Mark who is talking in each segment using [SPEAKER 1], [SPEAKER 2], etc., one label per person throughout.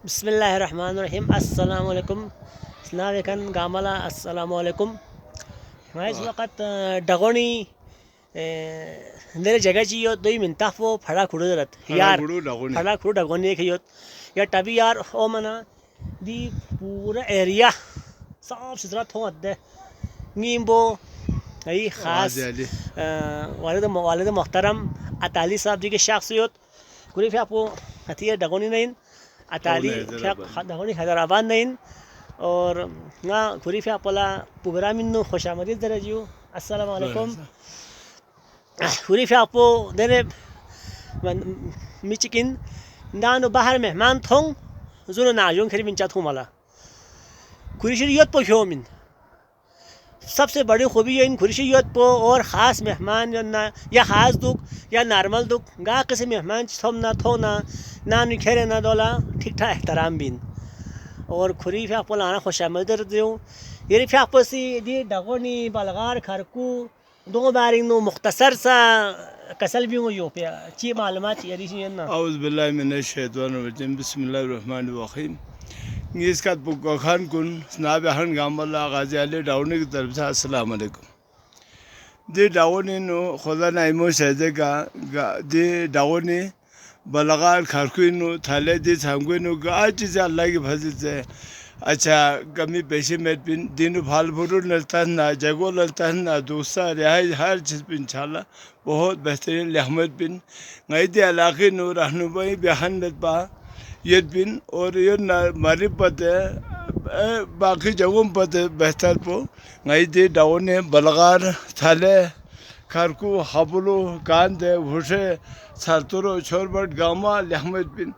[SPEAKER 1] بسم الله الرحمن الرحیم. السلام علیکم. سناویکن گاملا السلام علیکم. ما اس وقت دغونی در جگہ چیو دوی منتخبو پھڑا کھڑو درت یار پھڑا کھڑو دغونی کھیوت یا ٹبی یار او منا دی پورا ایریا صاف ستھرا تھو دے نیمبو ای خاص والد محترم اتالی صاحب جی کی شخصیت کوری فیاپو ہتھی دغونی نہیں اتالی دغونی حیدرآباد نہیں اور نا کوری فیاپولا پروگرام نو خوش آمدید درجیو. السلام علیکم. کوری فیاپو دنے میچکن دانو باہر مہمان تھوں زونو ناجون کھری من چاتھوں مالا کھریشریت پو ہیومن سب سے بڑی خوبی یہ ان کھریشریت پو اور خاص مہمان یا خاص دکھ یا نارمل دکھ گا کسی مہمان تھوم نہ تھو نہ کھیرے نہ دولا ٹھیک ٹھاک احترام بین اور کھری فیاپو لانا خوش آمدید دیوں. یہ فیاپو سی دی ڈغونی بلغار کھرکو دو بارنگ نو مختصر سا کسل بیوں یو پیا چی معلومات یہ ریشی نا.
[SPEAKER 2] اعوذ باللہ من الشیطان الرجیم بسم اللہ الرحمن الرحیم. اس کا خان کن سناب ہن گاملا غازی علی ڈاؤنی کی طرف سے السلام علیکم. دی ڈاؤنی نو خدا نائمو شہدے کا دی ڈاؤنی بلغار کھرکوئی نو تھالے دی سانگوئی نو گا چیز اللہ کی فضل سے اچھا کمی پیشے میں پن دینو پھال پھوٹو لگتا ہے نا جگو لگتا ہے نا دوسرا رہائی ہر چیز پن انشاءاللہ بہت بہترین لحمت پن گئی دی علاقے نو رہنمائی بیان لطپا یہ پن اور یہ مری پتے باقی جگہوں پتے بہتر پو گئی دی ڈاؤنے بلغار تھالے کھرکو حبلو کاندے بھوشے سرطرو چھوربٹ گاما لحمت پن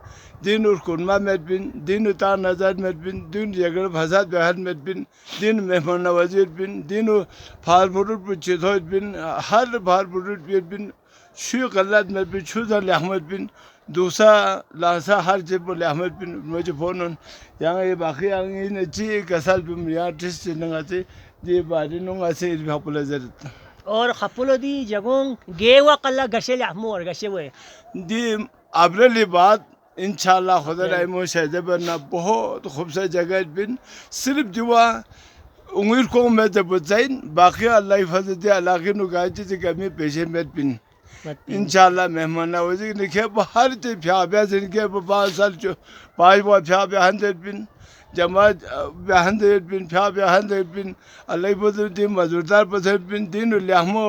[SPEAKER 2] دین اور کنما میں بن دین تا نظر میں بن دین جگڑ فساد بہر میں بن دین مہمان نوازی بن دین پھار بروٹ پر چیتوت بن ہر پھار بروٹ پہ بن شو غلط میں بن شو ذا لحمت بن دوسرا لاسا ہر چیز پر لحمت بن مجھے فون یہاں یہ باقی آگے ان اچھی کسال بن یہاں ٹیسٹ نگا سے دی باری نگا سے اس بھاپلا زرت
[SPEAKER 1] اور خپلو دی جگوں گے وقلا گشے لحمو اور گشے ہوئے
[SPEAKER 2] دی ابرلی بات انشاءاللہ خدا رحمہ شہدے برنا بہت خوبصورت جگہ بن صرف جوا انگیر کو میں جب بتائیں باقی اللہ فضل دے علاقے نو گائے چیزیں کمی پیشے میں بن انشاءاللہ مہمان نوازی نکھے ہر چیز پھیا بیا سے نکھے 5 سال 5 بار پھیا بیا 100 بن جماعت بیا 100 بن پھیا بیا 100 بن اللہ فضل دے مزوردار پسر بن دین لحمو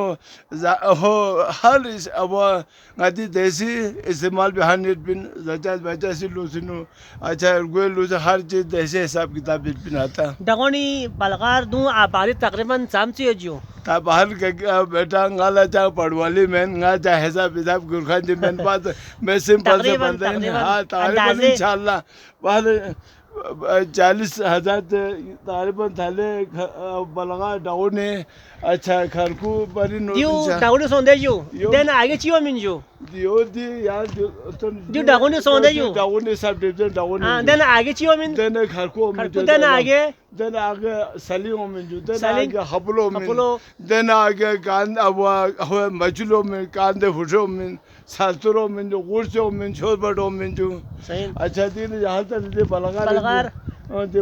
[SPEAKER 2] ہو ہر اب گاتی دیسی استعمال بیا 100 بن زچاس بچاسی لوسنو اچھا گوئے لوس ہر چیز دیسی حساب کتاب بن آتا
[SPEAKER 1] ڈغونی بلغار دوں آبادی تقریباً سامچی جو
[SPEAKER 2] تا باہر بیٹا گالا چاہ پڑوالی میں گا چاہ حساب گرخان جی میں بات میں سمپل سے بندہ ہاں تقریباً انشاءاللہ باہر 40,000 تقریباً تھالے بلغار ڈاؤنے اچھا کھرکو بری نو
[SPEAKER 1] ڈغونی سوندے جو دین آگے چیو من جو
[SPEAKER 2] دیو دی یار
[SPEAKER 1] جو ڈغونی سوندے جو
[SPEAKER 2] ڈاؤنے سب ڈیویژن ڈاؤنے
[SPEAKER 1] دین آگے چیو من
[SPEAKER 2] دین کھرکو
[SPEAKER 1] دین آگے
[SPEAKER 2] دین آگے سلیوں میں جو دین آگے حبلوں میں دین آگے کاند اب مچلوں میں کاندے پھوٹوں میں سالتروں میں جو گرسوں میں چھوٹ بڑوں میں جو اچھا دین یہاں تک دے بلغار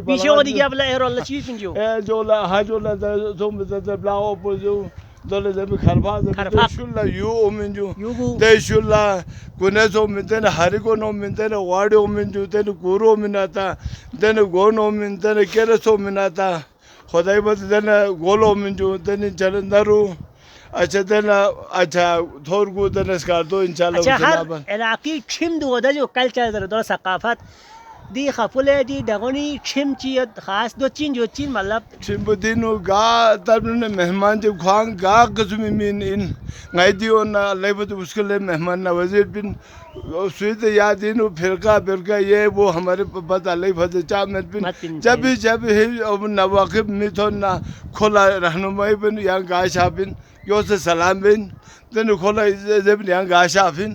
[SPEAKER 1] پیچھے ہو دی گیا بلا ایرو اللہ چیز پن جو
[SPEAKER 2] اے جو لا ہا جو لا زوم زد بلا او جو دولے زمین خرفا شلا یو من جو دے شلا کونے سو من دین ہریکو نو من دین واڑو من جو دین گورو من آتا دین گونو من دین کیرسو من آتا خدای بس دین گولو من جو دین جلندرو اچھا دین اچھا تھور کو دین اسکار دو انشاءاللہ
[SPEAKER 1] ہر علاقی چھم دو دا جو کلچر دو ثقافت دی خپلے دی ڈغونی چھم چیت خاص دو چین جو چین مطلب
[SPEAKER 2] چھم دینو گا ترنے مہمان جب کھوان گا قسمی من ان گائی دیو نا اللہ بت اس کے لئے مہمان نوازی بن سویت یا دینو فرقہ یہ وہ ہمارے بات اللہ فضل چاہ میں بن جب ہی نواقب میتھو نا کھولا رہنمائی بن یہاں گاشا بن یو سے سلام بن دینو کھولا زبن یہاں گاشا بن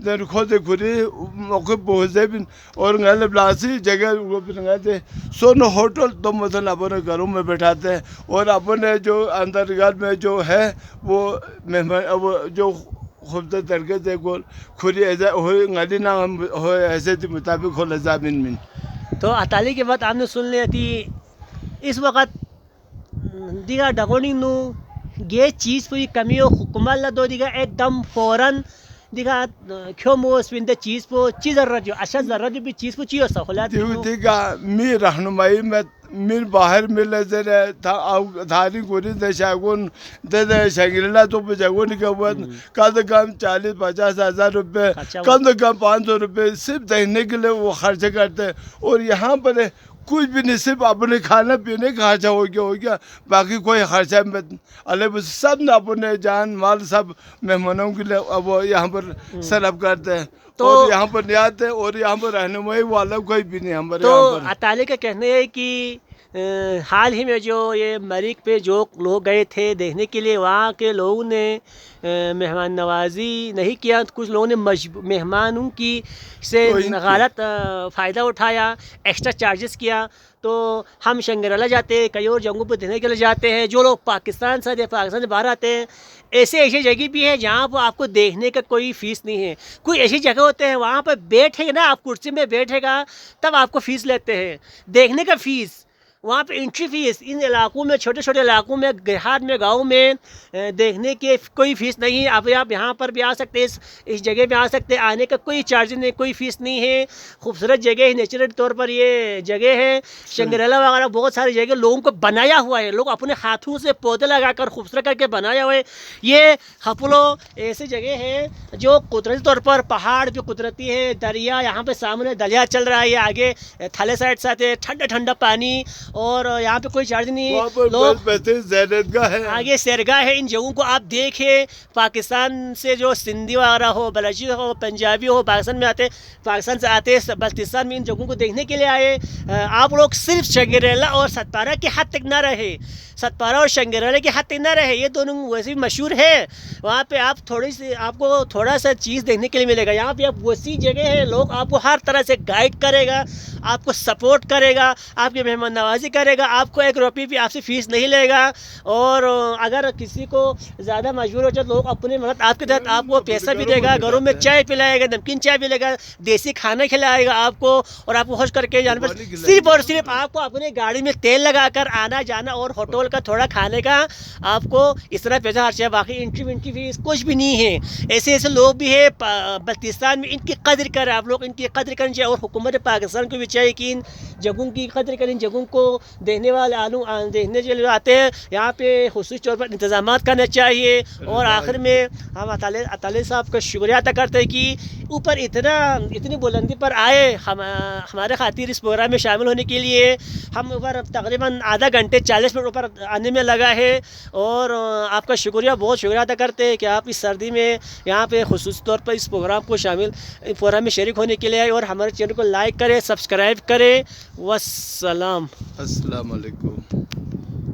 [SPEAKER 2] دین کھوتے کھری موقع پہنچے بن اور گھر بلاسی جگہ گھر سونو ہوٹل تو مثلا اپنے گھروں میں بیٹھاتے ہیں اور اپنے جو اندر گھر میں جو ہے وہ مہمان جو خوبصورت طریقے سے کھری ایسے ہوئی گاڑی نہ ہو ایسے مطابق ہو لذا من
[SPEAKER 1] تو اطالی کے بعد آپ نے سن لیا تھی اس وقت دیگا ڈگونی نو یہ چیز پوری کمی ہو حکومت لدو دیگا ایک دم فوراً دیگا کیوں موس بند چیز پو چیز ضرورت جو اچھا ضرورت بھی چیز پو چیو سہولت
[SPEAKER 2] دیگا می رہنمائی میں من باہر مل زرے تھاری گوری دے شاگون دے شنگریلا تو پہ جاگون کے بعد کم 40-50 ہزار روپے کم 500 روپے صرف دینے کے لیے وہ خرچ کرتے ہیں. اور یہاں پر کچھ بھی نہیں, صرف اپنے کھانا پینے کا خرچہ ہو گیا, باقی کوئی خرچہ علیہ سب نے اپنے جان مال سب مہمانوں کے لیے اب یہاں پر سرف کرتے ہیں. تو یہاں پر نہیں آتے اور یہاں پر رہنمائی والا کوئی بھی نہیں ہمارے.
[SPEAKER 1] تو اطالی کا کہنا ہے کہ حال ہی میں جو یہ مریخ پہ جو لوگ گئے تھے دیکھنے کے لیے, وہاں کے لوگوں نے مہمان نوازی نہیں کیا, کچھ لوگوں نے مہمانوں کی سے غلط فائدہ اٹھایا, ایکسٹرا چارجز کیا. تو ہم شنگریلا جاتے ہیں, کئی اور جگہوں پہ دیکھنے کے لیے جاتے ہیں. جو لوگ پاکستان سے باہر آتے ہیں, ایسے جگہ بھی ہے جہاں پہ آپ کو دیکھنے کا کوئی فیس نہیں ہے. کوئی ایسی جگہ ہوتے ہیں وہاں پہ بیٹھے گا نا, آپ کرسی میں بیٹھے گا تب آپ کو فیس لیتے ہیں, دیکھنے کا فیس, وہاں پہ انٹری فیس. ان علاقوں میں چھوٹے چھوٹے علاقوں میں دیہات میں گاؤں میں دیکھنے کے کوئی فیس نہیں ہے. آپ یہاں پر بھی آ سکتے ہیں, اس جگہ میں آ سکتے ہیں, آنے کا کوئی چارج نہیں, کوئی فیس نہیں ہے. خوبصورت جگہ ہے, نیچرل طور پر یہ جگہ ہے. شنگریلا وغیرہ بہت ساری جگہ لوگوں کو بنایا ہوا ہے, لوگ اپنے ہاتھوں سے پودے لگا کر خوبصورت کر کے بنایا ہوا ہے. یہ ہپلو ایسی جگہ ہے جو قدرتی طور پر پہاڑ بھی قدرتی ہے, دریا یہاں پہ سامنے دریا چل رہا ہے, آگے تھلے سائڈ سے آتے ٹھنڈا ٹھنڈا پانی, اور یہاں پہ کوئی چارج نہیں ہے. لوگ آگے سیرگاہ ہے. ان جگہوں کو آپ دیکھیں, پاکستان سے جو سندھی وغیرہ ہو, بلوچی ہو, پنجابی ہو, پاکستان میں آتے, پاکستان سے آتے بلتستان میں ان جگہوں کو دیکھنے کے لیے آئے. آپ لوگ صرف شنگریلا اور ستپارہ کی حد تک نہ رہے, ستپارہ اور شنگریلا کی حد تک نہ رہے, یہ دونوں ویسے بھی مشہور ہے. وہاں پہ آپ آپ کو تھوڑا سا چیز دیکھنے کے لیے ملے گا. یہاں پہ آپ ویسی جگہ ہے, لوگ آپ کو ہر طرح سے گائیڈ کرے گا, آپ کو سپورٹ کرے گا, آپ کی مہمان نوازی کرے گا, آپ کو 1 روپیہ بھی آپ سے فیس نہیں لے گا. اور اگر کسی کو زیادہ مجبور ہو جائے تو لوگ اپنے مدد آپ کے تحت آپ کو پیسہ بھی دے گا, گھروں میں چائے پلائے گا, نمکین چائے بھی لے گا, دیسی کھانا کھلائے گا آپ کو, اور آپ کو خوش کر کے جانے پر صرف اور صرف آپ کو اپنی گاڑی میں تیل لگا کر آنا جانا اور ہوٹل کا تھوڑا کھانے کا آپ کو اس طرح پیسہ خرچ ہے. باقی انٹری فیس کچھ بھی نہیں ہے. ایسے لوگ بھی ہے بلتستان میں, ان کی قدر کریں آپ لوگ, ان کی قدر کرنی چاہیے. اور حکومت پاکستان کو بھی چاہیے کہ ان جگہوں کی قدر کریں, جگہوں کو دیکھنے والے دیکھنے کے لیے آتے ہیں, یہاں پہ خصوصی طور پر انتظامات کرنے چاہیے. اور آخر میں ہم اطالی صاحب کا شکریہ ادا کرتے ہیں کہ اوپر اتنی بلندی پر آئے ہمارے خاطر اس پروگرام میں شامل ہونے کے لیے. ہم اوپر تقریباً آدھا گھنٹے 40 منٹ اوپر آنے میں لگا ہے, اور آپ کا شکریہ, بہت شکریہ ادا کرتے ہیں کہ آپ اس سردی میں یہاں پہ خصوصی طور پر اس پروگرام میں شریک ہونے کے لیے آئے. اور ہمارے چینل کو لائک کریں, سبسکرائب کریں. والسلام.
[SPEAKER 2] السلام علیکم.